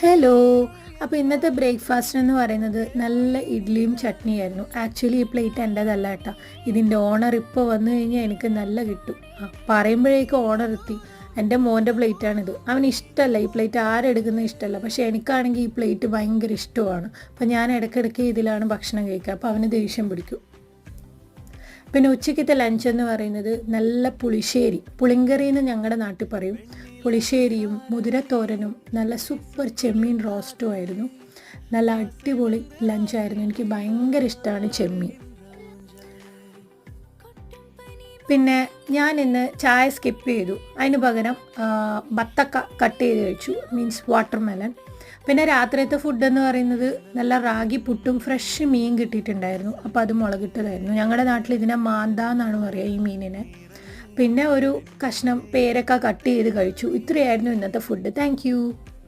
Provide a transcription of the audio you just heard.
Hello. അപ്പോൾ ഇന്നത്തെ breakfast എന്ന് പറയുന്നത് നല്ല ഇഡ്ഡലിയും ചട്നിയായിരുന്നു. ആക്ച്വലി ഈ പ്ലേറ്റ് എൻ്റെതല്ല കേട്ടോ. ഇതിൻ്റെ ഓണർ ഇപ്പോൾ വന്നു കഴിഞ്ഞാൽ എനിക്ക് നല്ല കിട്ടും. പറയുമ്പോഴേക്കും ഓണർ എത്തി. എൻ്റെ മോൻ്റെ പ്ലേറ്റാണിത്. അവന് ഇഷ്ടമല്ല ഈ പ്ലേറ്റ്, ആരെടുക്കുന്നത് ഇഷ്ടമല്ല. പക്ഷേ എനിക്കാണെങ്കിൽ ഈ പ്ലേറ്റ് ഭയങ്കര ഇഷ്ടമാണ്. അപ്പോൾ ഞാൻ ഇടയ്ക്കിടയ്ക്ക് ഇതിലാണ് ഭക്ഷണം കഴിക്കുക. അപ്പോൾ അവന് ദേഷ്യം പിടിക്കും. പിന്നെ ഉച്ചയ്ക്കത്തെ ലഞ്ച് എന്ന് പറയുന്നത് നല്ല പുളിശ്ശേരി, പുളിങ്കറി എന്ന് ഞങ്ങളുടെ നാട്ടിൽ പറയും. പുളിശ്ശേരിയും മുതിരത്തോരനും നല്ല സൂപ്പർ ചെമ്മീൻ റോസ്റ്റും ആയിരുന്നു. നല്ല അടിപൊളി ലഞ്ചായിരുന്നു. എനിക്ക് ഭയങ്കര ഇഷ്ടമാണ് ചെമ്മീൻ. പിന്നെ ഞാൻ ഇന്ന് ചായ സ്കിപ്പ് ചെയ്തു. അതിന് പകരം ബത്തക്ക കട്ട് ചെയ്ത് കഴിച്ചു, മീൻസ് വാട്ടർ മെലൺ. പിന്നെ രാത്രിയത്തെ ഫുഡ് എന്ന് പറയുന്നത് നല്ല റാഗി പുട്ടും ഫ്രഷ് മീൻ കിട്ടിയിട്ടുണ്ടായിരുന്നു. അപ്പോൾ അത് മുളകിട്ടതായിരുന്നു. ഞങ്ങളുടെ നാട്ടിൽ ഇതിനെ മാന്ത എന്നാണ് പറയുക ഈ മീനിനെ. പിന്നെ ഒരു കഷ്ണം പേരക്ക കട്ട് ചെയ്ത് കഴിച്ചു. ഇത്രയായിരുന്നു ഇന്നത്തെ ഫുഡ്. താങ്ക്